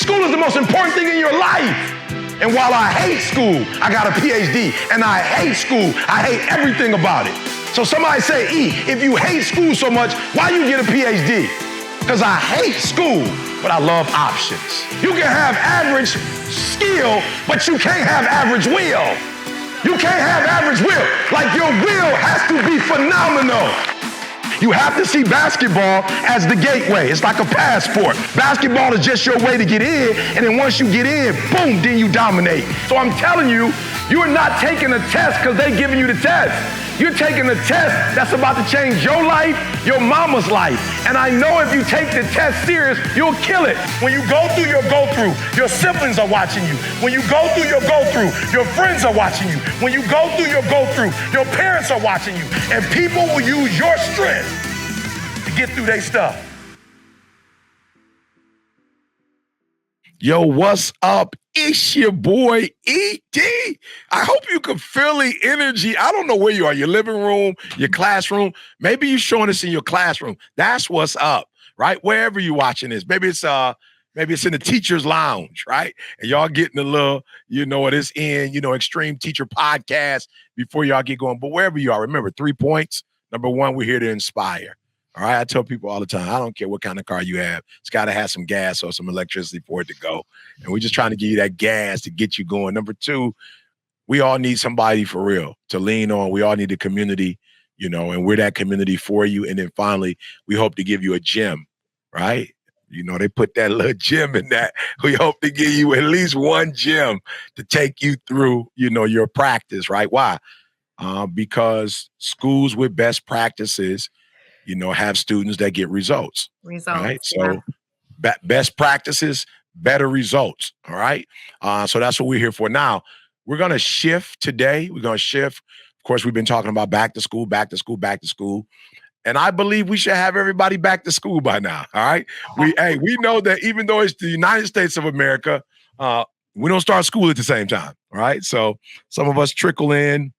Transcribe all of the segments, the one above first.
School is the most important thing in your life. And while I hate school, I got a PhD. And I hate school. I hate everything about it. So somebody say, E, if you hate school so much, why you get a PhD? Because I hate school, but I love options. You can have average skill, but you can't have average will. You can't have average will. Like your will has to be phenomenal. You have to see basketball as the gateway. It's like a passport. Basketball is just your way to get in, and then once you get in, boom, then you dominate. So I'm telling you, you're not taking a test because they're giving you the test. You're taking a test that's about to change your life, your mama's life. And I know if you take the test serious, you'll kill it. When you go through your go-through, your siblings are watching you. When you go through your go-through, your friends are watching you. When you go through your go-through, your parents are watching you. And people will use your strength to get through their stuff. Yo, what's up? It's your boy, E.T. I hope you can feel the energy. I don't know where you are, your living room, your classroom. Maybe you're showing us in your classroom. That's what's up, right? Wherever you're watching this. Maybe it's in the teacher's lounge, right? And y'all getting a little, what it's in, Extreme Teacher Podcast before y'all get going. But wherever you are, remember 3 points. Number one, we're here to inspire. All right, I tell people all the time, I don't care what kind of car you have. It's got to have some gas or some electricity for it to go. And we're just trying to give you that gas to get you going. Number two, we all need somebody for real to lean on. We all need a community, and we're that community for you. And then finally, we hope to give you a gym, right? They put that little gym in that. We hope to give you at least one gym to take you through, your practice, right? Why? Because schools with best practices have students that get results. Right? So best practices, better results. All right. So that's what we're here for. Now, we're going to shift today. We're going to shift. Of course, we've been talking about back to school. And I believe we should have everybody back to school by now. All right. We know that even though it's the United States of America, we don't start school at the same time. All right. So some of us trickle in,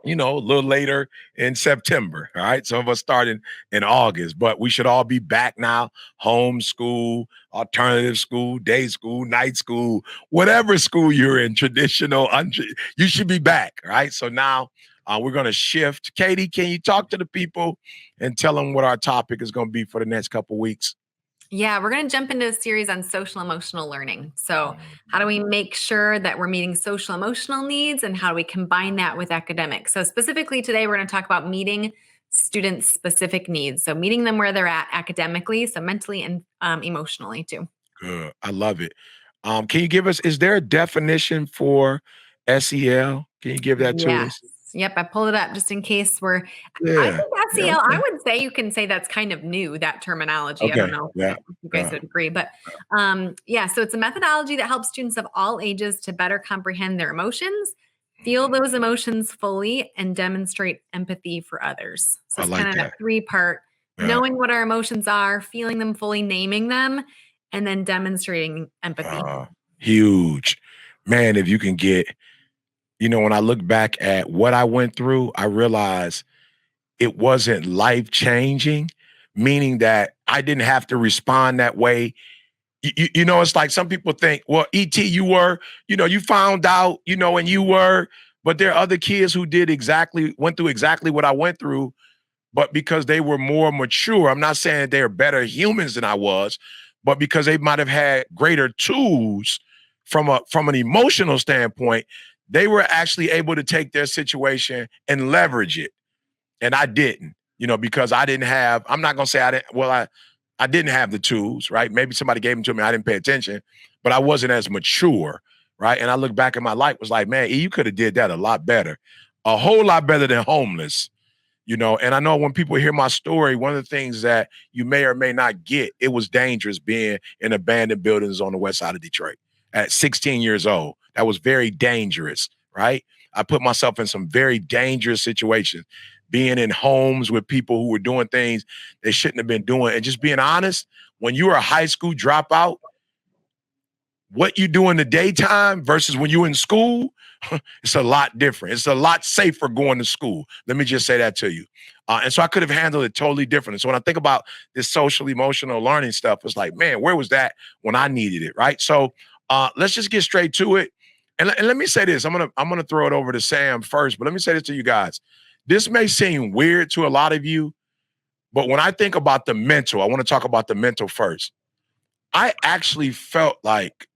a little later in September, all right? Some of us starting in August, but we should all be back now. Home school, alternative school, day school, night school, whatever school you're in, traditional, you should be back, all right? So now we're going to shift. Katie, can you talk to the people and tell them what our topic is going to be for the next couple weeks? Yeah, we're going to jump into a series on social emotional learning. So how do we make sure that we're meeting social emotional needs and how do we combine that with academics? So specifically today, we're going to talk about meeting students' specific needs. So meeting them where they're at academically, so mentally and emotionally too. Good. I love it. Can you give us, is there a definition for SEL? Can you give that to us? Yep, I pulled it up just in case I think SEL, I would say you can say that's kind of new, that terminology. Okay. I don't know if you guys would agree, but so it's a methodology that helps students of all ages to better comprehend their emotions, feel those emotions fully, and demonstrate empathy for others. So it's kind of that 3-part, knowing what our emotions are, feeling them fully, naming them, and then demonstrating empathy. Huge. Man, if you can get... when I look back at what I went through, I realized it wasn't life-changing, meaning that I didn't have to respond that way. It's like some people think, well, E.T., you were, you found out, and you were, but there are other kids who went through exactly what I went through, but because they were more mature, I'm not saying they're better humans than I was, but because they might have had greater tools from an emotional standpoint, they were actually able to take their situation and leverage it. And I didn't, because I didn't have, I'm not going to say I didn't have the tools, right? Maybe somebody gave them to me. I didn't pay attention, but I wasn't as mature, right? And I look back at my life, was like, man, you could have did that a lot better, a whole lot better than homeless, And I know when people hear my story, one of the things that you may or may not get, it was dangerous being in abandoned buildings on the west side of Detroit at 16 years old. That was very dangerous, right? I put myself in some very dangerous situations, being in homes with people who were doing things they shouldn't have been doing. And just being honest, when you were a high school dropout, what you do in the daytime versus when you're in school it's a lot different. It's a lot safer going to school. Let me just say that to you. And so I could have handled it totally different. And so when I think about this social emotional learning stuff, it's like, man, where was that when I needed it, right? So let's just get straight to it. And let me say this. I'm gonna throw it over to Sam first, but let me say this to you guys. This may seem weird to a lot of you, but when I think about the mental, I want to talk about the mental first. I actually felt like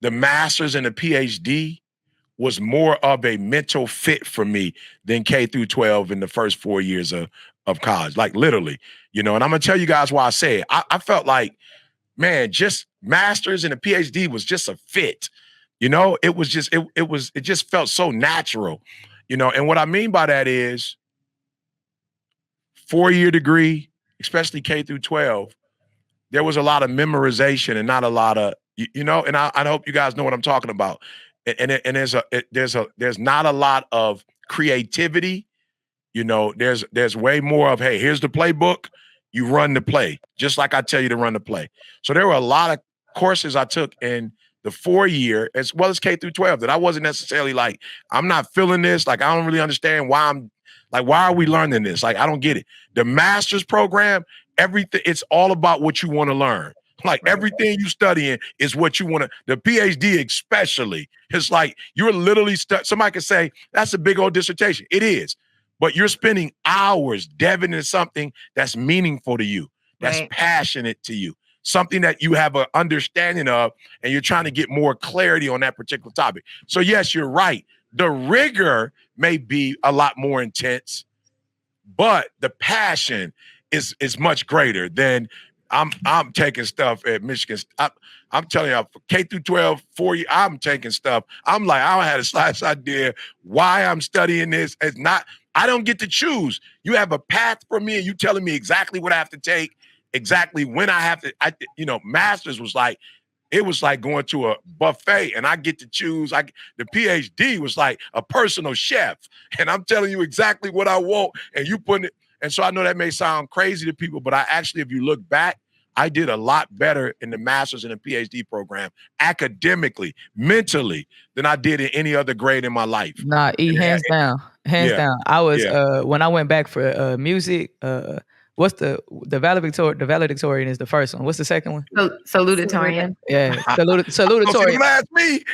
the master's and the PhD was more of a mental fit for me than K through 12 in the first 4 years of college, like literally, And I'm gonna tell you guys why I say it. I felt like, man, just master's and a PhD was just a fit. It was just it just felt so natural. And what I mean by that is 4-year degree, especially K through 12, there was a lot of memorization and not a lot of, and I hope you guys know what I'm talking about. And there's not a lot of creativity. There's way more of, hey, here's the playbook, you run the play, just like I tell you to run the play. So there were a lot of courses I took in the 4-year as well as K through 12 that I wasn't necessarily like, I'm not feeling this. Like, I don't really understand why are we learning this? Like, I don't get it. The master's program, everything, it's all about what you want to learn. Like everything you studying is what you want to, the PhD especially. It's like you're literally somebody could say, that's a big old dissertation. It is. But you're spending hours delving into something that's meaningful to you, that's passionate to you, something that you have an understanding of, and you're trying to get more clarity on that particular topic. So yes, you're right. The rigor may be a lot more intense, but the passion is much greater than I'm taking stuff at Michigan. I'm telling you, K through 12, 4 years, I'm taking stuff. I'm like, I don't have the slightest idea why I'm studying this. It's not, I don't get to choose. You have a path for me and you telling me exactly what I have to take, exactly when I have to. Master's was like, it was like going to a buffet and I get to choose. The PhD was like a personal chef. And I'm telling you exactly what I want and you putting it. And so I know that may sound crazy to people, but I actually, if you look back, I did a lot better in the master's and the PhD program, academically, mentally, than I did in any other grade in my life. Nah, hands down. Hands down. I was when I went back for music, what's the valedictorian? The valedictorian is the first one. What's the second one? Salutatorian. Yeah, salutatorian. Ask me.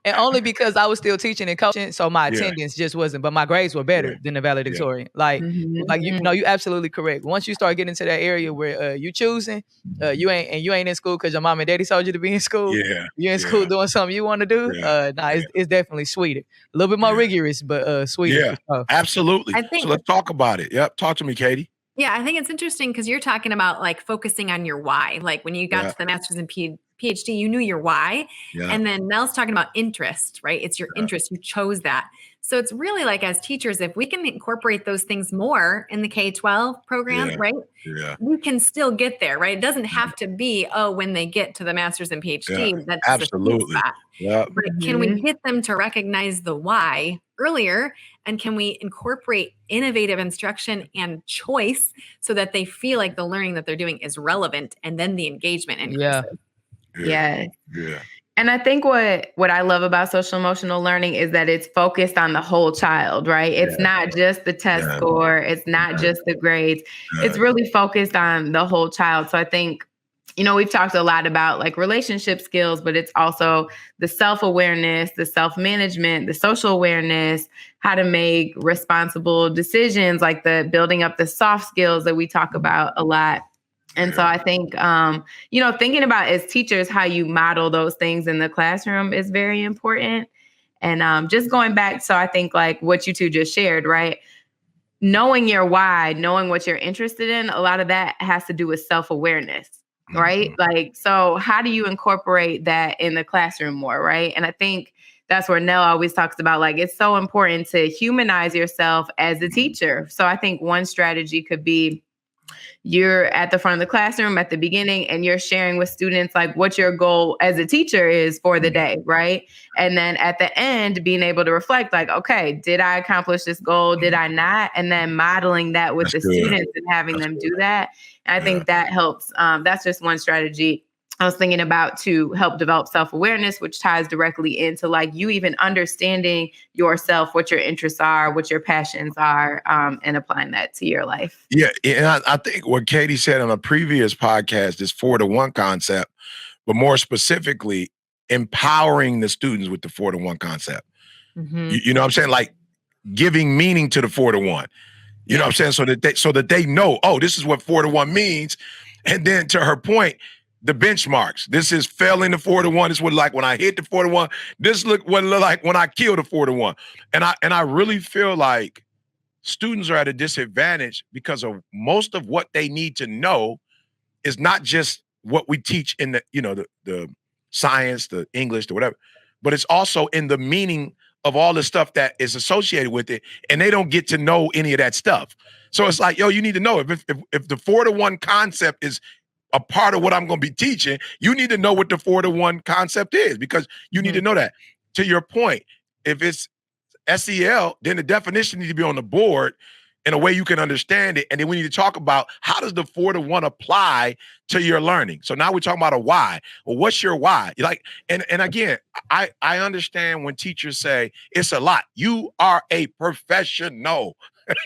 and only because I was still teaching and coaching, so my attendance just wasn't. But my grades were better than the valedictorian. Like you absolutely correct. Once you start getting into that area where you choosing, you ain't in school because your mom and daddy told you to be in school. Yeah, you're in school doing something you want to do. It's definitely sweeter. A little bit more rigorous, but sweeter. Yeah, for sure. absolutely. I think, so let's talk about it. Yep, talk to me, Katie. Yeah, I think it's interesting because you're talking about like focusing on your why. Like when you got to the master's and PhD, you knew your why. Yeah. And then Mel's talking about interest, right? It's your interest. You chose that. So it's really like as teachers, if we can incorporate those things more in the K-12 program, right? Yeah. We can still get there, right? It doesn't have to be, when they get to the master's and PhD, that's absolutely. But can we get them to recognize the why earlier? And can we incorporate innovative instruction and choice so that they feel like the learning that they're doing is relevant and then the engagement increases? Yeah. And I think what I love about social emotional learning is that it's focused on the whole child, right? It's not just the test score. It's not just the grades. It's really focused on the whole child. So I think, we've talked a lot about like relationship skills, but it's also the self-awareness, the self-management, the social awareness, how to make responsible decisions, like the building up the soft skills that we talk about a lot. And so I think, thinking about as teachers, how you model those things in the classroom is very important. And just going back, so I think like what you two just shared, right? Knowing your why, knowing what you're interested in, a lot of that has to do with self-awareness, right? Like, so how do you incorporate that in the classroom more, right? And I think that's where Nell always talks about, like, it's so important to humanize yourself as a teacher. So I think one strategy could be, you're at the front of the classroom at the beginning and you're sharing with students like what your goal as a teacher is for the day, right? And then at the end, being able to reflect like, okay, did I accomplish this goal? Did I not? And then modeling that with the students and having them do that. And I think that helps. That's just one strategy. I was thinking about to help develop self-awareness, which ties directly into like you even understanding yourself, what your interests are, what your passions are, and applying that to your life. Yeah, and I think what Katie said on a previous podcast is 4-to-1 concept, but more specifically, empowering the students with the 4-to-1 concept. You know what I'm saying? Like giving meaning to the 4-to-1. You know what I'm saying? So that they know, oh, this is what 4-to-1 means. And then to her point, the benchmarks. This is failing the 4-to-1. This is what like when I hit the 4-to-1. This look what it look like when I kill the 4-to-1. And I really feel like students are at a disadvantage because of most of what they need to know is not just what we teach in the, you know, the science, the English, the whatever, but it's also in the meaning of all the stuff that is associated with it, and they don't get to know any of that stuff. So it's like, yo, you need to know if the 4-to-1 concept is a part of what I'm going to be teaching, you need to know what the 4-to-1 concept is because you need to know that. To your point, if it's SEL, then the definition needs to be on the board in a way you can understand it. And then we need to talk about how does the 4-to-1 apply to your learning. So now we're talking about a why. Well, what's your why? Like, and again, I understand when teachers say it's a lot. You are a professional.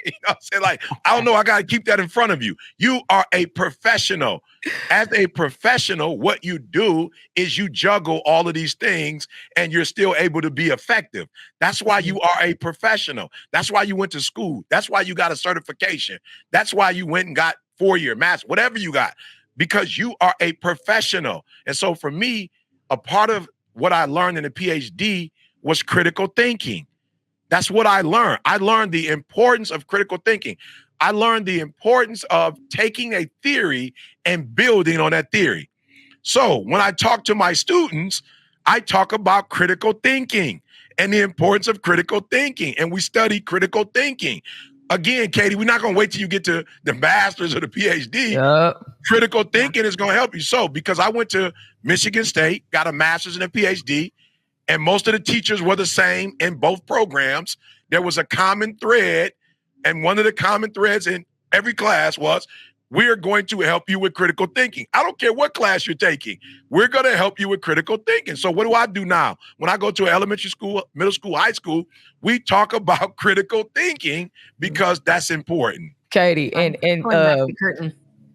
You know what I'm saying? Like, I don't know, I got to keep that in front of you. You are a professional. As a professional, what you do is you juggle all of these things and you're still able to be effective. That's why you are a professional. That's why you went to school. That's why you got a certification. That's why you went and got 4-year master, whatever you got, because you are a professional. And so for me, a part of what I learned in the PhD was critical thinking. That's what I learned. I learned the importance of critical thinking. I learned the importance of taking a theory and building on that theory. So when I talk to my students, I talk about critical thinking and the importance of critical thinking. And we study critical thinking. Again, Katie, we're not going to wait till you get to the master's or the PhD. Critical thinking is going to help you. So because I went to Michigan State, got a master's and a PhD, and most of the teachers were the same in both programs, there was a common thread. And one of the common threads in every class was, we're going to help you with critical thinking. I don't care what class you're taking. We're going to help you with critical thinking. So what do I do now? When I go to elementary school, middle school, high school, we talk about critical thinking because that's important. Katie, and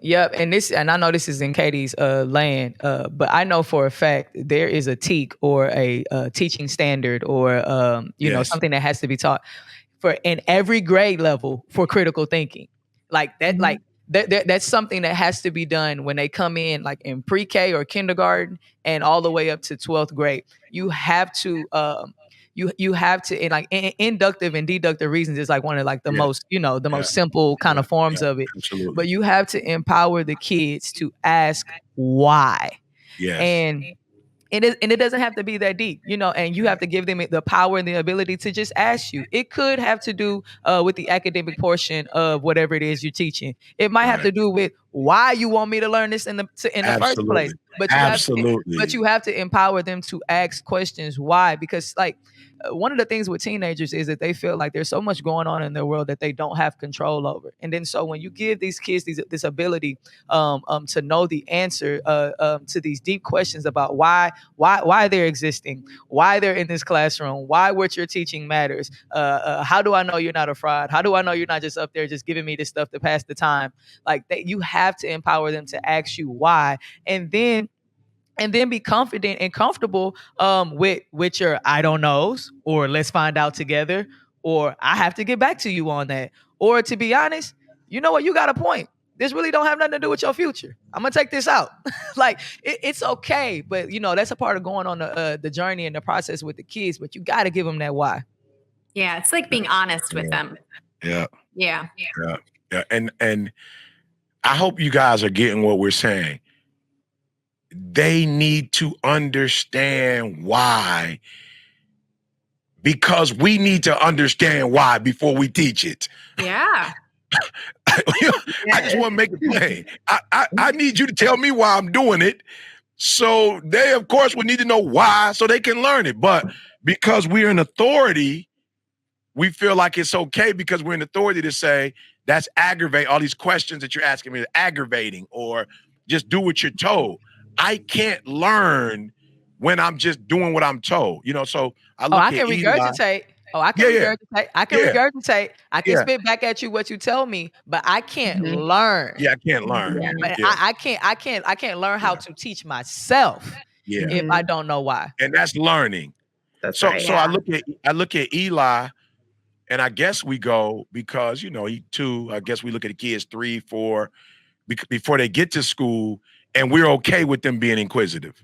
yep, and I know this is in Katie's land, but I know for a fact there is a TEK or a teaching standard or you know, something that has to be taught for in every grade level for critical thinking. Like that, like that's something that has to be done when they come in, like in pre-K or kindergarten and all the way up to 12th grade. You have to you have to, and like inductive and deductive reasons is like one of like the most, you know, the most simple kind of forms of it. Absolutely. But you have to empower the kids to ask why. Yes. And it doesn't have to be that deep, you know, and you have to give them the power and the ability to just ask you. It could have to do with the academic portion of whatever it is you're teaching. It might have to do with why you want me to learn this in the first place. But you have to empower them to ask questions why, because like one of the things with teenagers is that they feel like there's so much going on in their world that they don't have control over. And then so when you give these kids this ability to know the answer to these deep questions about why they're existing, why they're in this classroom, why what you're teaching matters, how do I know you're not a fraud? How do I know you're not just up there just giving me this stuff to pass the time? Like you have to empower them to ask you why, and then be confident and comfortable with your I don't knows, or let's find out together, or I have to get back to you on that, or to be honest, you know what, you got a point. This really don't have nothing to do with your future. I'm gonna take this out. Like it's okay, but you know that's a part of going on the journey and the process with the kids. But you got to give them that why. Yeah, it's like being honest with them. Yeah. And I hope you guys are getting what we're saying. They need to understand why, because we need to understand why before we teach it. Yeah. I just want to make it plain. I need you to tell me why I'm doing it. So they, of course, would need to know why so they can learn it. But because we're in authority, we feel like it's okay because we're in authority to say, that's aggravate. All these questions that you're asking me are aggravating, or just do what you're told. I can't learn when I'm just doing what I'm told. So I look I at can Eli. regurgitate. I can regurgitate. I can regurgitate. I can spit back at you what you tell me, but I can't learn. Yeah, I can't learn. But I can't learn how to teach myself if I don't know why. And that's learning. That's so right. so I look at Eli, and I guess we go because he 2. I guess we look at the kids 3, 4 before they get to school, and we're okay with them being inquisitive.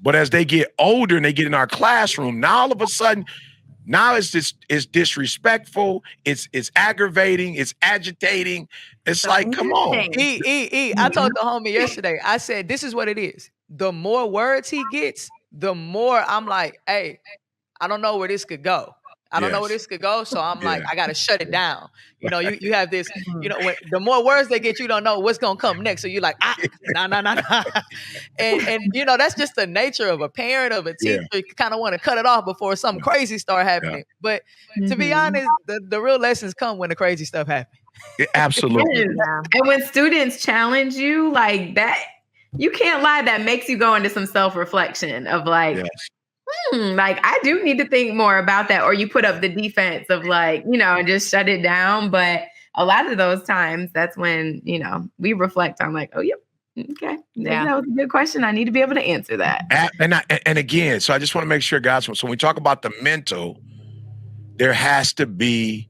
But as they get older and they get in our classroom, now all of a sudden, now it's disrespectful, it's aggravating, it's agitating. It's like, come on. I told the homie yesterday, I said, this is what it is. The more words he gets, the more I'm like, hey, I don't know where this could go. I don't know where this could go. So I'm like, I got to shut it down. You have this, when the more words they get, you don't know what's going to come next. So you're like, nah. And that's just the nature of a parent, of a teacher. You kind of want to cut it off before something crazy start happening. But to be honest, the real lessons come when the crazy stuff happens. Absolutely. And when students challenge you like that, you can't lie. That makes you go into some self-reflection of like, like I do need to think more about that. Or you put up the defense of like, and just shut it down. But a lot of those times, that's when, we reflect on like, oh, yep. Okay. That was a good question. I need to be able to answer that. And again, so I just want to make sure, guys, so when we talk about the mental, there has to be,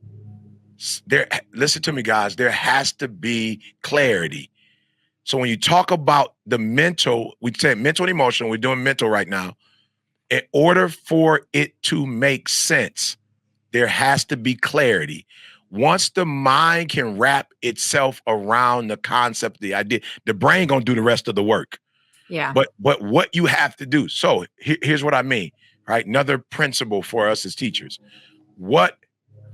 listen to me, guys, there has to be clarity. So when you talk about the mental, we say mental and emotional, we're doing mental right now. In order for it to make sense, there has to be clarity. Once the mind can wrap itself around the concept, the idea, the brain gonna do the rest of the work. Yeah. But what you have to do. So here's what I mean, right? Another principle for us as teachers. What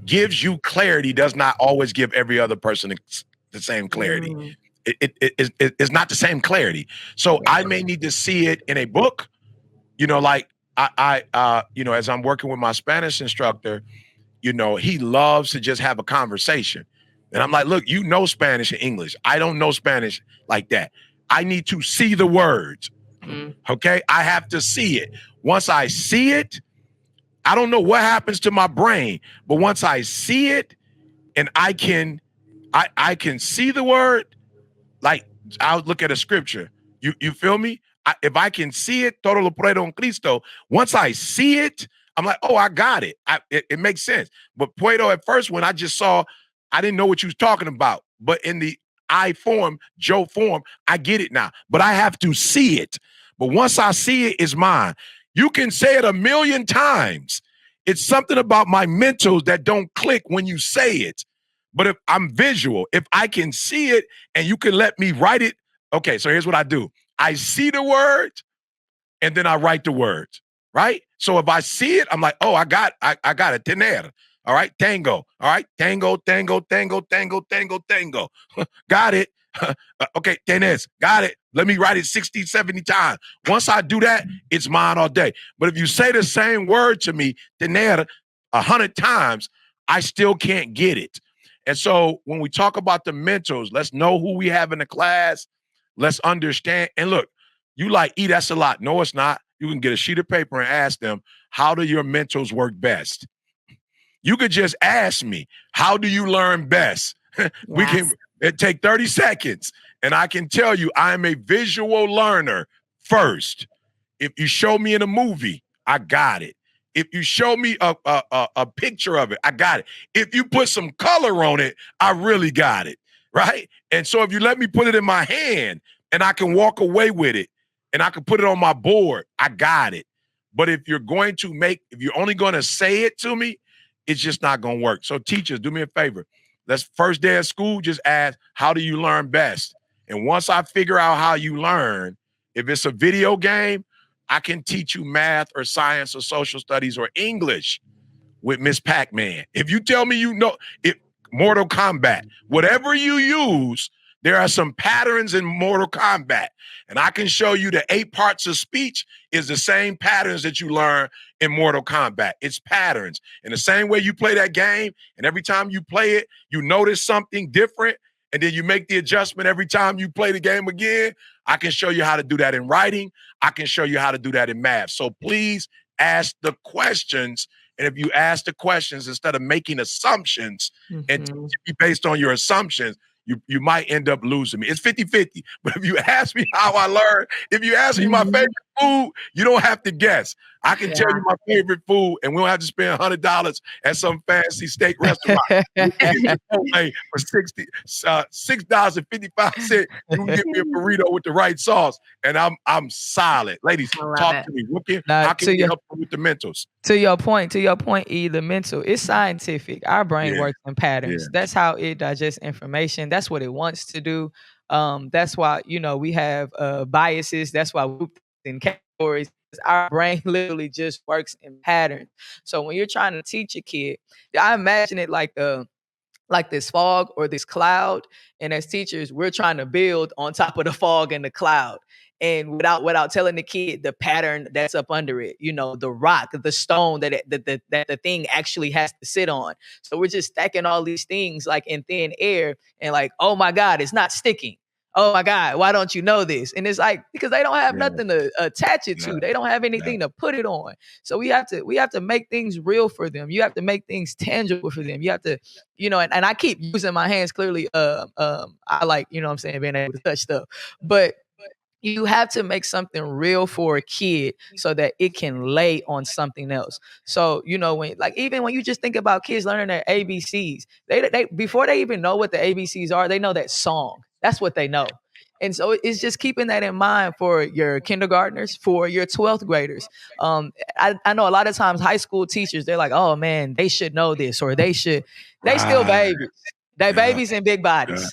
gives you clarity does not always give every other person the same clarity. It's not the same clarity. So I may need to see it in a book, like I as I'm working with my Spanish instructor, he loves to just have a conversation. And I'm like, look, Spanish and English. I don't know Spanish like that. I need to see the words. Okay. I have to see it. Once I see it, I don't know what happens to my brain, but once I see it and I can see the word, like I'll look at a scripture. You feel me? If I can see it, todo lo puedo en Cristo. Once I see it, I'm like, oh, I got it. It makes sense. But puedo at first, when I just saw, I didn't know what you was talking about. But in the I form, Joe form, I get it now. But I have to see it. But once I see it, it's mine. You can say it 1,000,000 times. It's something about my mentals that don't click when you say it. But if I'm visual, if I can see it and you can let me write it. Okay, so here's what I do. I see the word and then I write the words, right? So if I see it, I'm like, oh, I got it. Tener. All right, tango. All right, tango, tango, tango, tango, tango, tango. Got it. Okay, tenés. Got it. Let me write it 60, 70 times. Once I do that, it's mine all day. But if you say the same word to me, tener, 100 times, I still can't get it. And so when we talk about the mentals, let's know who we have in the class. Let's understand. And look, you like, that's a lot. No, it's not. You can get a sheet of paper and ask them, how do your mentals work best? You could just ask me, how do you learn best? It take 30 seconds. And I can tell you, I am a visual learner first. If you show me in a movie, I got it. If you show me a picture of it, I got it. If you put some color on it, I really got it, right? And so if you let me put it in my hand and I can walk away with it and I can put it on my board, I got it. But if you're only going to say it to me, it's just not going to work. So teachers, do me a favor. Let's first day of school, just ask, how do you learn best? And once I figure out how you learn, if it's a video game, I can teach you math or science or social studies or English with Miss Pac-Man. If you tell me Mortal Kombat, whatever you use, there are some patterns in Mortal Kombat. And I can show you the 8 parts of speech is the same patterns that you learn in Mortal Kombat. It's patterns. In the same way you play that game, and every time you play it, you notice something different. and then you make the adjustment every time you play the game again, I can show you how to do that in writing. I can show you how to do that in math. So please ask the questions. And if you ask the questions instead of making assumptions and based on your assumptions, you might end up losing me. It's 50-50. But if you ask me how I learn, if you ask me my favorite food, you don't have to guess. I can tell you my favorite food, and we don't have to spend $100 at some fancy steak restaurant. You can get Chipotle for $6.55. You can get me a burrito with the right sauce, and I'm solid. Ladies, talk to me. How can we help them with the mentals? To your point, E, the mental, it's scientific. Our brain works in patterns. Yeah. That's how it digests information. That's what it wants to do. That's why, we have biases. That's why we put in categories. Our brain literally just works in patterns. So when you're trying to teach a kid, I imagine it like this fog or this cloud. And as teachers, we're trying to build on top of the fog and the cloud. And without telling the kid the pattern that's up under it, the rock, the stone that the thing actually has to sit on. So we're just stacking all these things like in thin air and like, oh my God, it's not sticking. Oh my God, why don't you know this? And it's like, because they don't have nothing to attach it to. They don't have anything to put it on. So we have to make things real for them. You have to make things tangible for them. You have to, and I keep using my hands clearly. I like, being able to touch stuff, but you have to make something real for a kid so that it can lay on something else. So, even when you just think about kids learning their ABCs, they before they even know what the ABCs are, they know that song. That's what they know. And so it's just keeping that in mind for your kindergartners, for your 12th graders. I know a lot of times high school teachers, they're like, oh man, they should know this, or they still babies. They babies in big bodies.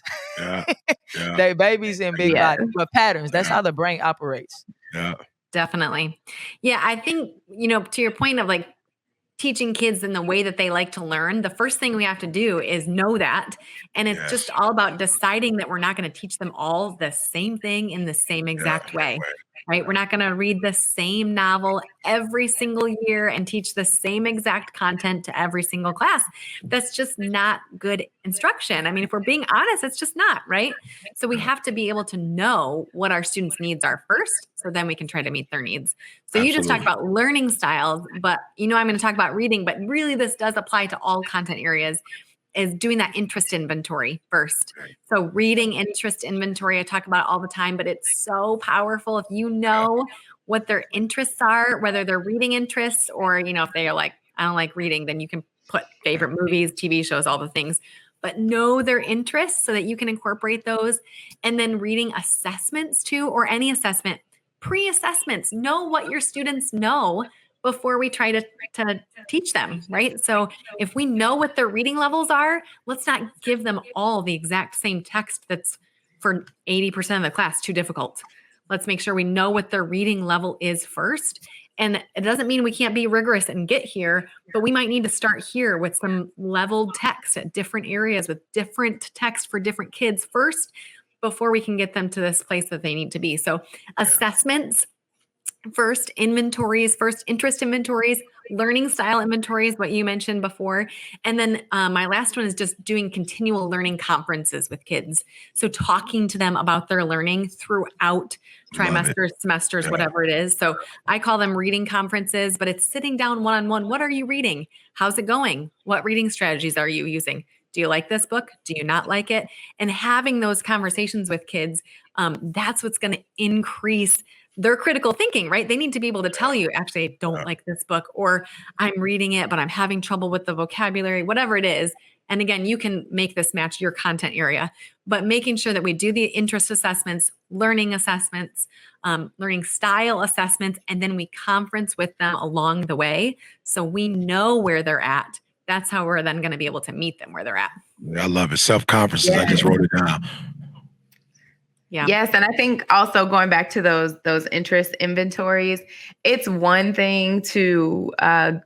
They babies in big bodies, but patterns. That's how the brain operates. Yeah, definitely. Yeah, I think, to your point of like teaching kids in the way that they like to learn, the first thing we have to do is know that. And it's just all about deciding that we're not going to teach them all the same thing in the same exact way. Right? We're not going to read the same novel every single year and teach the same exact content to every single class. That's just not good instruction. I mean, if we're being honest, it's just not, right? So we have to be able to know what our students' needs are first, so then we can try to meet their needs. So you just talked about learning styles, but I'm going to talk about reading, but really this does apply to all content areas, is doing that interest inventory first. So reading interest inventory, I talk about it all the time, but it's so powerful if you know what their interests are, whether they're reading interests or, if they are like, I don't like reading, then you can put favorite movies, TV shows, all the things, but know their interests so that you can incorporate those. And then reading assessments too, or any assessment, pre-assessments, know what your students know before we try to teach them, right? So if we know what their reading levels are, let's not give them all the exact same text that's for 80% of the class too difficult. Let's make sure we know what their reading level is first. And it doesn't mean we can't be rigorous and get here, but we might need to start here with some leveled text at different areas with different text for different kids first, before we can get them to this place that they need to be. So assessments first, inventories first, interest inventories, learning style inventories, what you mentioned before. And then my last one is just doing continual learning conferences with kids. So talking to them about their learning throughout trimesters, semesters, whatever it is. So I call them reading conferences, but it's sitting down one-on-one. What are you reading? How's it going? What reading strategies are you using? Do you like this book? Do you not like it? And having those conversations with kids, that's what's going to increase their critical thinking, right? They need to be able to tell you, actually, I don't like this book, or I'm reading it, but I'm having trouble with the vocabulary, whatever it is. And again, you can make this match your content area, but making sure that we do the interest assessments, learning assessments, learning style assessments, and then we conference with them along the way so we know where they're at. That's how we're then going to be able to meet them where they're at. I love it. Self-conferences. I just wrote it down. Yeah. Yes. And I think also going back to those interest inventories, it's one thing to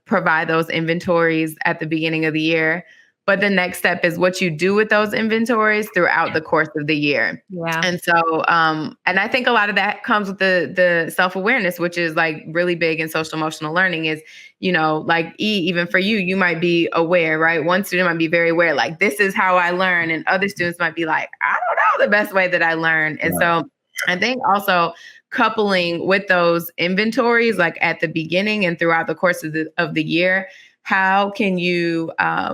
provide those inventories at the beginning of the year. But the next step is what you do with those inventories throughout the course of the year. Yeah. And so, and I think a lot of that comes with the self-awareness, which is like really big in social emotional learning is, like even for you, you might be aware, right? One student might be very aware, like, this is how I learn. And other students might be like, I don't know the best way that I learn. And so I think also coupling with those inventories, like at the beginning and throughout the course of the year, how can you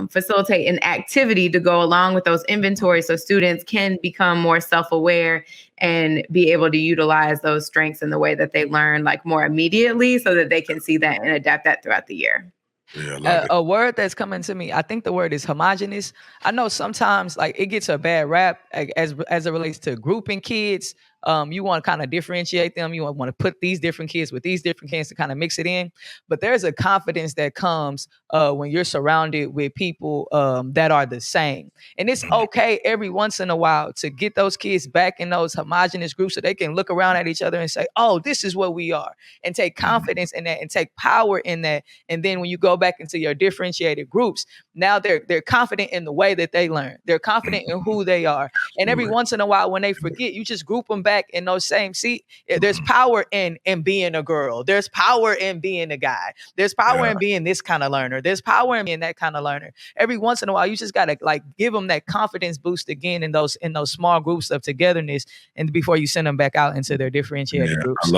facilitate an activity to go along with those inventories so students can become more self-aware and be able to utilize those strengths in the way that they learn like more immediately so that they can see that and adapt that throughout the year? Yeah, a word that's coming to me, I think the word is homogenous. I know sometimes like it gets a bad rap as it relates to grouping kids. You want to kind of differentiate them. You want to put these different kids with these different kids to kind of mix it in. But there's a confidence that comes when you're surrounded with people that are the same. And it's okay every once in a while to get those kids back in those homogenous groups so they can look around at each other and say, oh, this is what we are, and take confidence in that and take power in that. And then when you go back into your differentiated groups, now they're confident in the way that they learn. They're confident in who they are. And every once in a while, when they forget, you just group them back in those same seat. There's power in being a girl. There's power in being a guy. There's power in being this kind of learner. There's power in being that kind of learner. Every once in a while, you just gotta like give them that confidence boost again in those small groups of togetherness, and before you send them back out into their differentiated groups.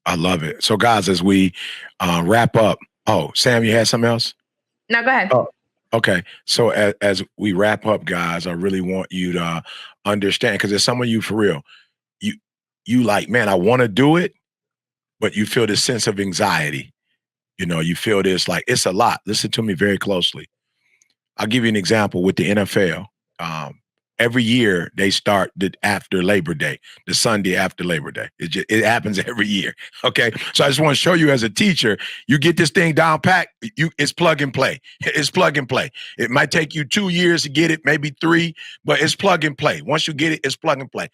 I love it. So guys, as we wrap up, Sam, you had something else? No, go ahead. Oh, okay. So as we wrap up, guys, I really want you to understand, because there's some of you for real, you like, man, I want to do it, but you feel this sense of anxiety. You feel this like it's a lot. Listen to me very closely. I'll give you an example with the NFL. Every year they start after Labor Day, the Sunday after Labor Day. It happens every year. Okay. So I just want to show you as a teacher, you get this thing down pat, it's plug and play. It's plug and play. It might take you 2 years to get it, maybe 3, but it's plug and play. Once you get it, it's plug and play.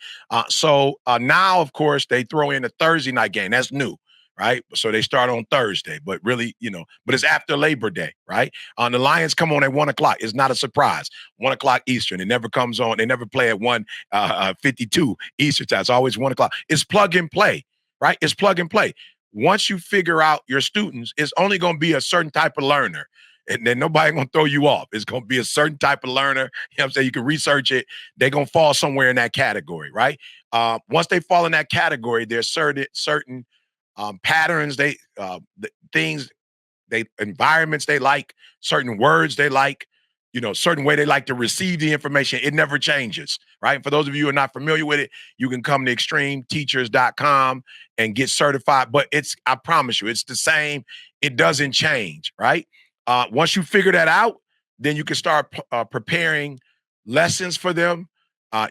So now, of course, they throw in a Thursday night game. That's new. Right. So they start on Thursday, but really, but it's after Labor Day, right? The Lions come on at 1:00. It's not a surprise. 1:00 Eastern. It never comes on. They never play at 1:52 Eastern time. It's always 1:00. It's plug and play, right? It's plug and play. Once you figure out your students, it's only going to be a certain type of learner. And then nobody going to throw you off. It's going to be a certain type of learner. You know what I'm saying? You can research it. They're going to fall somewhere in that category, right? Once they fall in that category, there's certain patterns, things, environments they like, certain words they like, certain way they like to receive the information. It never changes, right? For those of you who are not familiar with it, you can come to extremeteachers.com and get certified. But I promise you, it's the same. It doesn't change, right? Once you figure that out, then you can start preparing lessons for them.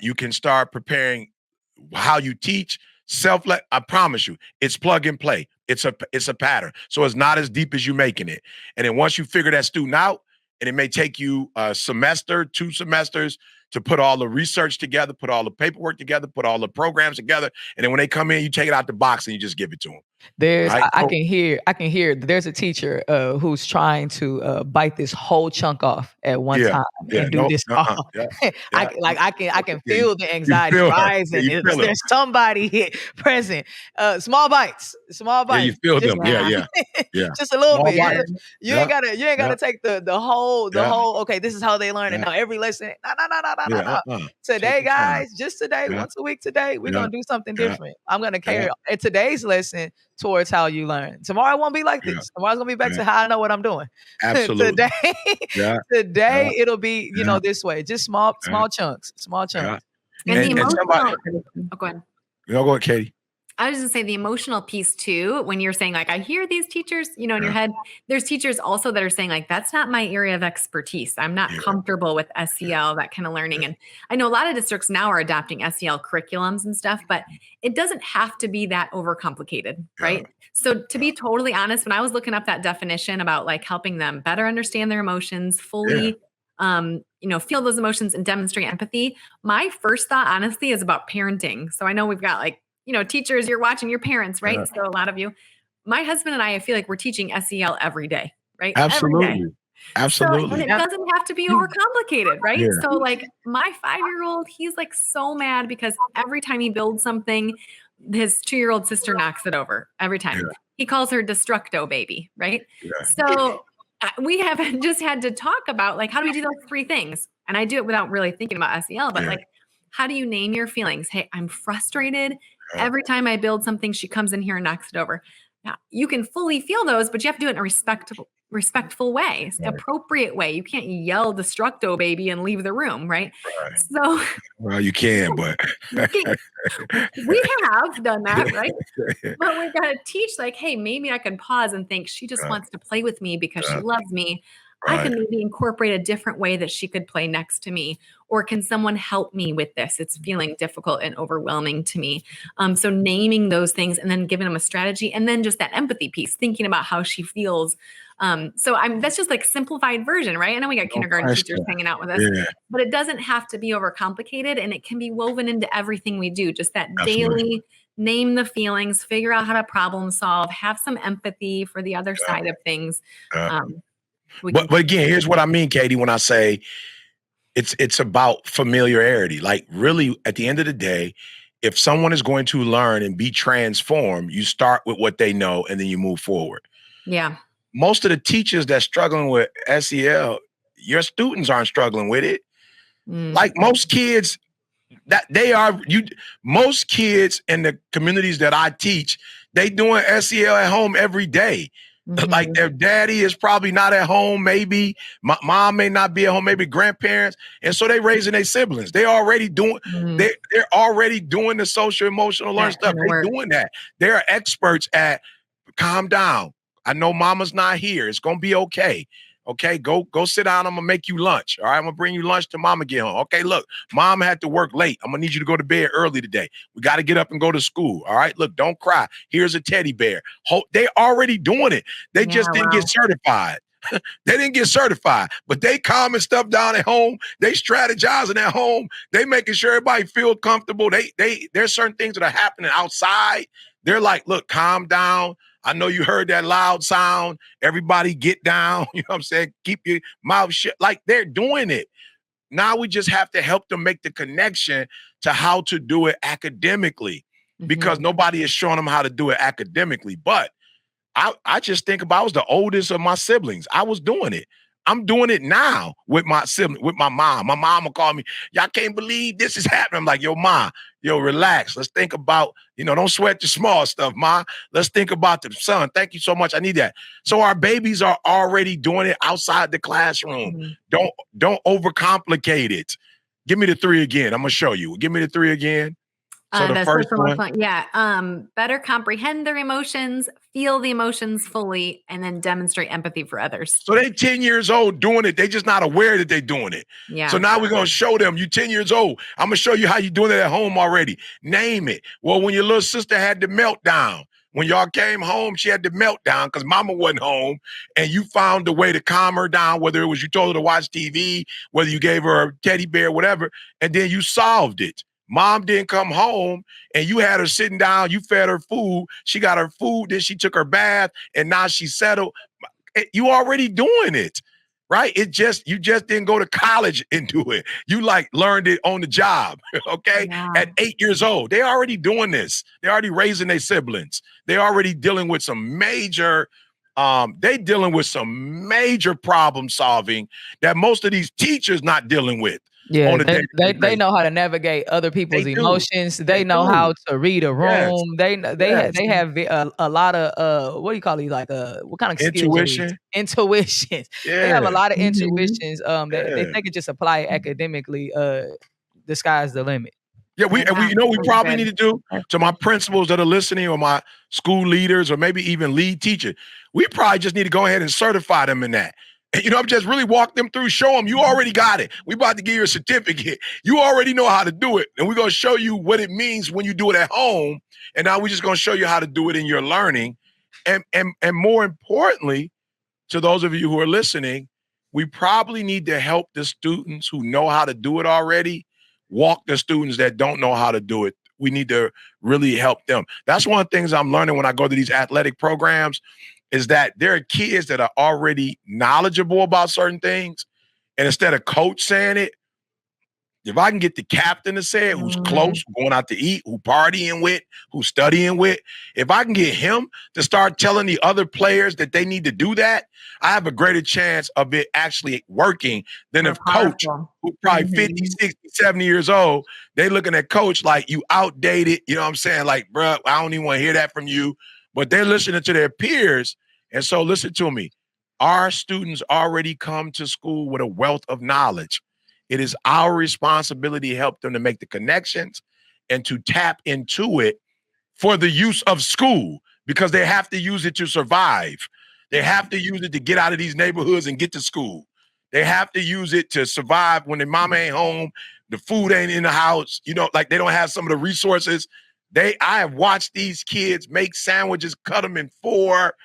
You can start preparing how you teach. I promise you, it's plug and play. It's a pattern. So it's not as deep as you making it. And then once you figure that student out, and it may take you a semester, 2 semesters to put all the research together, put all the paperwork together, put all the programs together. And then when they come in, you take it out the box and you just give it to them. I can hear there's a teacher who's trying to bite this whole chunk off at one time and do this all. I can feel the anxiety rising. There's somebody here present. Small bites. Yeah, you feel them. Yeah. Just a little bit. You ain't gotta take the whole. Okay, this is how they learn it. Now every lesson. No. Today, guys, just today, once a week. Today, we're gonna do something different. I'm gonna carry today's lesson towards how you learn. Tomorrow it won't be like this. Tomorrow's gonna be back to how I know what I'm doing. Absolutely. Today it'll be, this way. Just small chunks. And the emotional. Go ahead. Go ahead, Katie. I was just saying the emotional piece too, when you're saying like, I hear these teachers, in your head, there's teachers also that are saying like, that's not my area of expertise. I'm not comfortable with SEL, that kind of learning. And I know a lot of districts now are adopting SEL curriculums and stuff, but it doesn't have to be that overcomplicated, right? So to be totally honest, when I was looking up that definition about like helping them better understand their emotions, fully, feel those emotions and demonstrate empathy, my first thought honestly is about parenting. So I know we've got like, teachers, you're watching your parents, right? So a lot of you, my husband and I feel like we're teaching SEL every day, right? Absolutely. Every day. Absolutely. And it doesn't have to be overcomplicated, right? Yeah. So like my 5-year-old, he's like so mad because every time he builds something, his 2-year-old sister knocks it over every time. Yeah. He calls her Destructo baby, right? Yeah. So we have just had to talk about like, how do we do those 3 things? And I do it without really thinking about SEL, but like, how do you name your feelings? Hey, I'm frustrated. Every time I build something, she comes in here and knocks it over. Now, you can fully feel those, but you have to do it in a respectful way, appropriate way. You can't yell Destructo baby and leave the room, right? So well, you can, but we have done that, right? But we got to teach like, hey, maybe I can pause and think she just wants to play with me because she loves me. I can maybe incorporate a different way that she could play next to me. Or can someone help me with this? It's feeling difficult and overwhelming to me. So naming those things and then giving them a strategy, and then just that empathy piece, thinking about how she feels. That's just like simplified version, right? I know we got kindergarten teachers hanging out with us, but it doesn't have to be overcomplicated, and it can be woven into everything we do. Just that daily name the feelings, figure out how to problem solve, have some empathy for the other side of things. But again, here's what I mean, Katie, when I say it's about familiarity. Like really, at the end of the day, if someone is going to learn and be transformed, you start with what they know and then you move forward. Yeah. Most of the teachers that's struggling with SEL, your students aren't struggling with it. Like most kids, most kids in the communities that I teach, they doing SEL at home every day. Like their daddy is probably not at home. Maybe my mom may not be at home, maybe grandparents. And so they raising their siblings. They already doing, they're already doing the social emotional learning stuff. They're doing that. They're experts at calm down. I know mama's not here. It's going to be okay. Okay, go sit down. I'm going to make you lunch. All right, I'm going to bring you lunch till mama get home. Okay, look, mom had to work late. I'm going to need you to go to bed early today. We got to get up and go to school. All right, look, don't cry. Here's a teddy bear. They already doing it. They just didn't get certified. They didn't get certified, but they calming stuff down at home. They strategizing at home. They making sure everybody feel comfortable. There's certain things that are happening outside. They're like, look, calm down. I know you heard that loud sound. Everybody get down. You know what I'm saying? Keep your mouth shut. Like they're doing it. Now we just have to help them make the connection to how to do it academically because nobody is showing them how to do it academically. But I just think about, I was the oldest of my siblings. I was doing it. I'm doing it now with my sibling, with my mom. My mom will call me, y'all can't believe this is happening. I'm like, yo, ma, relax. Let's think about, don't sweat the small stuff, ma. Let's think about the son. Thank you so much. I need that. So our babies are already doing it outside the classroom. Don't overcomplicate it. Give me the 3 again. I'm going to show you. Give me the 3 again. So the first one. Better comprehend their emotions, feel the emotions fully, and then demonstrate empathy for others. So they 10 years old doing it. They just not aware that they're doing it. Yeah. So now we're going to show them, you 10 years old. I'm going to show you how you're doing it at home already. Name it. Well, when your little sister had the meltdown, when y'all came home, she had the meltdown because mama wasn't home, and you found a way to calm her down, whether it was you told her to watch TV, whether you gave her a teddy bear, whatever, and then you solved it. Mom didn't come home and you had her sitting down, you fed her food, she got her food, then she took her bath, and now she's settled. You already doing it, right? You just didn't go to college and do it. You learned it on the job, okay? Yeah. At 8 years old, they already doing this. They're already raising their siblings. They're already dealing with some major problem solving that most of these teachers not dealing with. Yeah, they know how to navigate other people's emotions. They know how to read a room. Yes. They have a lot of what do you call these, like what kind of intuition? Intuitions. Yeah. They have a lot of intuitions. They can just apply it academically. The sky's the limit. Yeah, we probably need to do to my principals that are listening, or my school leaders, or maybe even lead teacher. We probably just need to go ahead and certify them in that. And, just really walk them through, show them you already got it. We about to give you a certificate. You already know how to do it. And we're going to show you what it means when you do it at home. And now we're just going to show you how to do it in your learning. And more importantly, to those of you who are listening, we probably need to help the students who know how to do it already, walk the students that don't know how to do it. We need to really help them. That's one of the things I'm learning when I go to these athletic programs. is that there are kids that are already knowledgeable about certain things. And instead of coach saying it, if I can get the captain to say it, who's close, going out to eat, who partying with, who's studying with, if I can get him to start telling the other players that they need to do that, I have a greater chance of it actually working than if coach, who probably 50, 60, 70 years old, they looking at coach like you outdated, you know what I'm saying? Like, bro, I don't even want to hear that from you. But they're listening to their peers. And so listen to me. Our students already come to school with a wealth of knowledge. It is our responsibility to help them to make the connections and to tap into it for the use of school, because they have to use it to survive. They have to use it to get out of these neighborhoods and get to school. They have to use it to survive when their mama ain't home, the food ain't in the house, you know, like they don't have some of the resources. I have watched these kids make sandwiches, cut them in 4.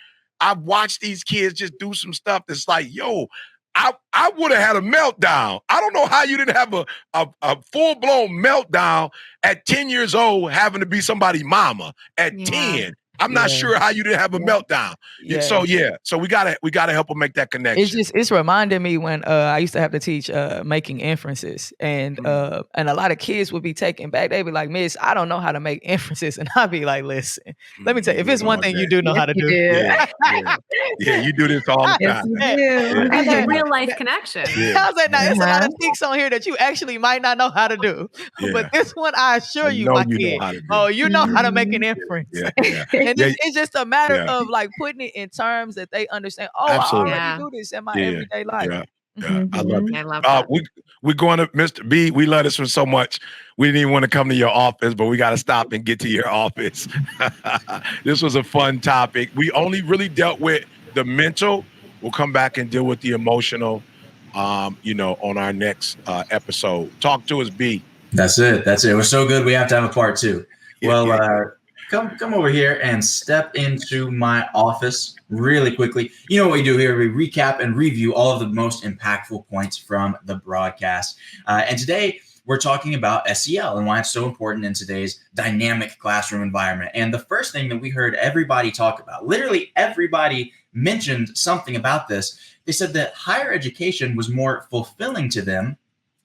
I've watched these kids just do some stuff that's like, yo, I would have had a meltdown. I don't know how you didn't have a full-blown meltdown at 10 years old having to be somebody's mama at 10. I'm not sure how you didn't have a meltdown. So we gotta help them make that connection. It's reminding me when I used to have to teach making inferences, and a lot of kids would be taken back. They'd be like, "Miss, I don't know how to make inferences," and I'd be like, "Listen, let me tell you, if it's one thing you do know how to do, you do this all the time. It's a real life connection." I was like, "Now there's a lot of things on here that you actually might not know how to do, but this one, I assure you, my kid, you know how to make an inference." And it's just a matter of like putting it in terms that they understand. Oh, absolutely. I already do this in my everyday life. I love it. I love that. We're going to Mr. B. We love this one so much. We didn't even want to come to your office, but we got to stop and get to your office. This was a fun topic. We only really dealt with the mental. We'll come back and deal with the emotional, on our next episode. Talk to us, B. That's it. It was so good. We have to have a part 2. Well, come over here and step into my office really quickly. You know what we do here. We recap and review all of the most impactful points from the broadcast. And today we're talking about SEL and why it's so important in today's dynamic classroom environment. And the first thing that we heard everybody talk about, literally everybody mentioned something about this. They said that higher education was more fulfilling to them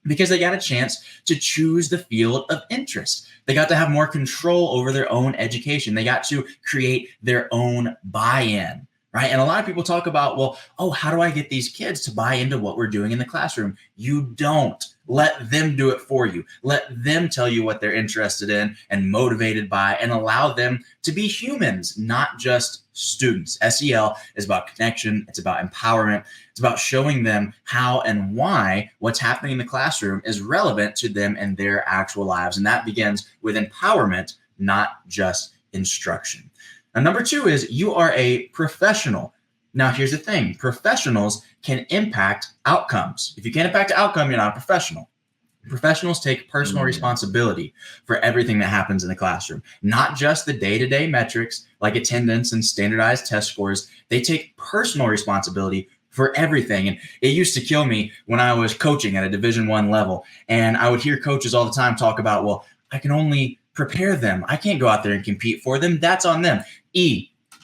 because they got a chance to choose the field of interest. They got to have more control over their own education. They got to create their own buy-in, right? And a lot of people talk about, how do I get these kids to buy into what we're doing in the classroom? You don't. Let them do it for you. Let them tell you what they're interested in and motivated by, and allow them to be humans, not just students. SEL is about connection. It's about empowerment. It's about showing them how and why what's happening in the classroom is relevant to them and their actual lives. And that begins with empowerment, not just instruction. Now, number 2 is you are a professional. Now, here's the thing. Professionals can impact outcomes. If you can't impact the outcome, you're not a professional. Professionals take personal responsibility for everything that happens in the classroom, not just the day-to-day metrics like attendance and standardized test scores. They take personal responsibility for everything. And it used to kill me when I was coaching at a Division I level, and I would hear coaches all the time talk about, I can only prepare them. I can't go out there and compete for them. That's on them.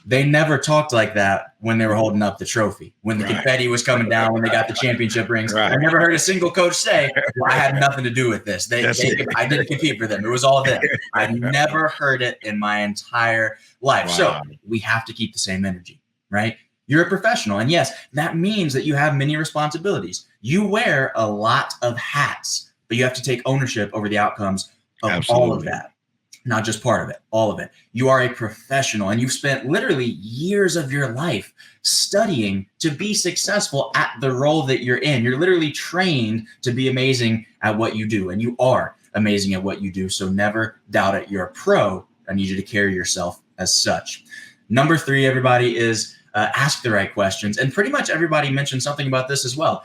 They never talked like that when they were holding up the trophy, when the confetti was coming down, when they got the championship rings. I never heard a single coach say, I had nothing to do with this. I didn't compete for them. It was all them. I never heard it in my entire life. So we have to keep the same energy, right? You're a professional. And yes, that means that you have many responsibilities. You wear a lot of hats, but you have to take ownership over the outcomes of all of that. Not just part of it, all of it. You are a professional, and you've spent literally years of your life studying to be successful at the role that you're in. You're literally trained to be amazing at what you do, and you are amazing at what you do. So never doubt it. You're a pro. I need you to carry yourself as such. Number 3, everybody, is ask the right questions. And pretty much everybody mentioned something about this as well.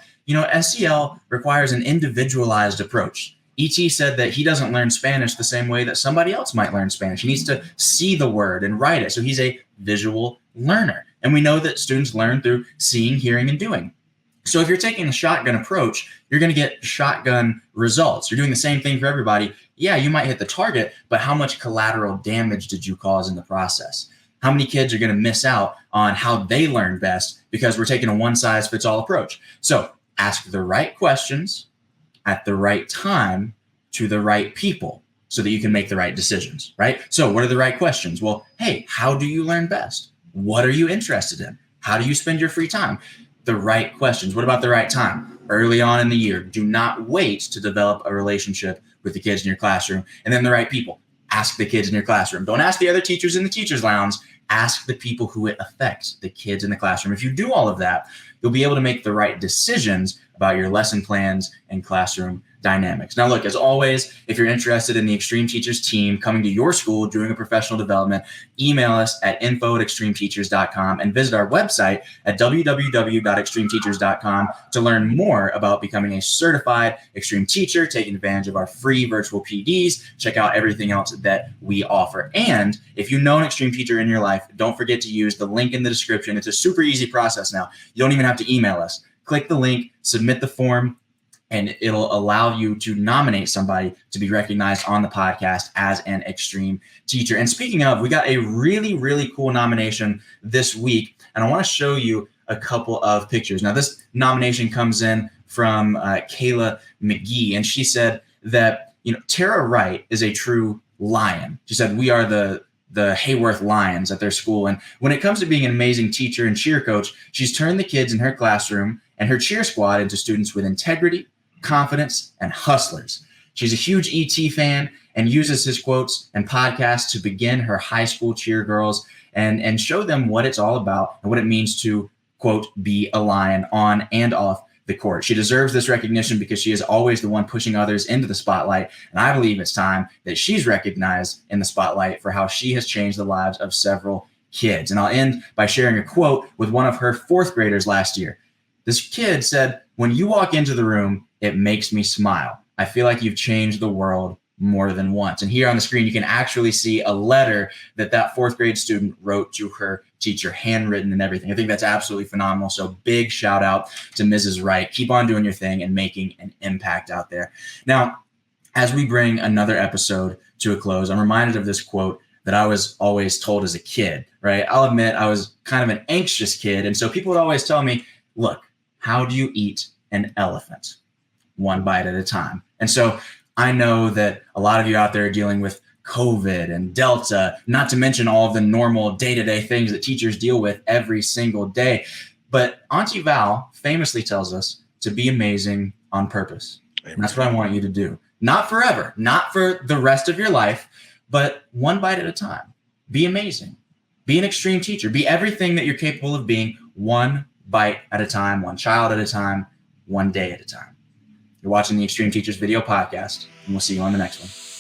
SEL requires an individualized approach. E.T. said that he doesn't learn Spanish the same way that somebody else might learn Spanish. He needs to see the word and write it. So he's a visual learner. And we know that students learn through seeing, hearing, and doing. So if you're taking a shotgun approach, you're going to get shotgun results. You're doing the same thing for everybody. Yeah, you might hit the target, but how much collateral damage did you cause in the process? How many kids are going to miss out on how they learn best because we're taking a one-size-fits-all approach? So ask the right questions at the right time to the right people so that you can make the right decisions, right? So what are the right questions? Well, hey, how do you learn best? What are you interested in? How do you spend your free time? The right questions. What about the right time? Early on in the year. Do not wait to develop a relationship with the kids in your classroom. And then the right people. Ask the kids in your classroom. Don't ask the other teachers in the teacher's lounge. Ask the people who it affects, the kids in the classroom. If you do all of that, you'll be able to make the right decisions about your lesson plans and classroom dynamics. Now, look, as always, if you're interested in the Extreme Teachers team coming to your school doing a professional development, email us at info@extremeteachers.com and visit our website at www.extremeteachers.com to learn more about becoming a certified Extreme Teacher, taking advantage of our free virtual PDs. Check out everything else that we offer. And if you know an Extreme Teacher in your life, don't forget to use the link in the description. It's a super easy process now. You don't even have to email us. Click the link, submit the form, and it'll allow you to nominate somebody to be recognized on the podcast as an Extreme Teacher. And speaking of, we got a really, really cool nomination this week, and I want to show you a couple of pictures. Now, this nomination comes in from Kayla McGee, and she said that, Tara Wright is a true lion. She said, we are the Hayworth Lions at their school. And when it comes to being an amazing teacher and cheer coach, she's turned the kids in her classroom and her cheer squad into students with integrity, confidence, and hustlers. She's a huge ET fan and uses his quotes and podcasts to begin her high school cheer girls and show them what it's all about and what it means to, quote, be a lion on and off the court. She deserves this recognition because she is always the one pushing others into the spotlight. And I believe it's time that she's recognized in the spotlight for how she has changed the lives of several kids. And I'll end by sharing a quote with one of her fourth graders last year. This kid said, "When you walk into the room, it makes me smile. I feel like you've changed the world more than once." And here on the screen, you can actually see a letter that fourth grade student wrote to her teacher, handwritten and everything. I think that's absolutely phenomenal. So big shout out to Mrs. Wright. Keep on doing your thing and making an impact out there. Now, as we bring another episode to a close, I'm reminded of this quote that I was always told as a kid, right? I'll admit I was kind of an anxious kid. And so people would always tell me, look, how do you eat an elephant? One bite at a time. And so I know that a lot of you out there are dealing with COVID and Delta, not to mention all of the normal day-to-day things that teachers deal with every single day. But Auntie Val famously tells us to be amazing on purpose. Amen. And that's what I want you to do. Not forever, not for the rest of your life, but one bite at a time. Be amazing. Be an extreme teacher. Be everything that you're capable of being, one bite at a time, one child at a time, one day at a time. You're watching the Extreme Teachers video podcast, and we'll see you on the next one.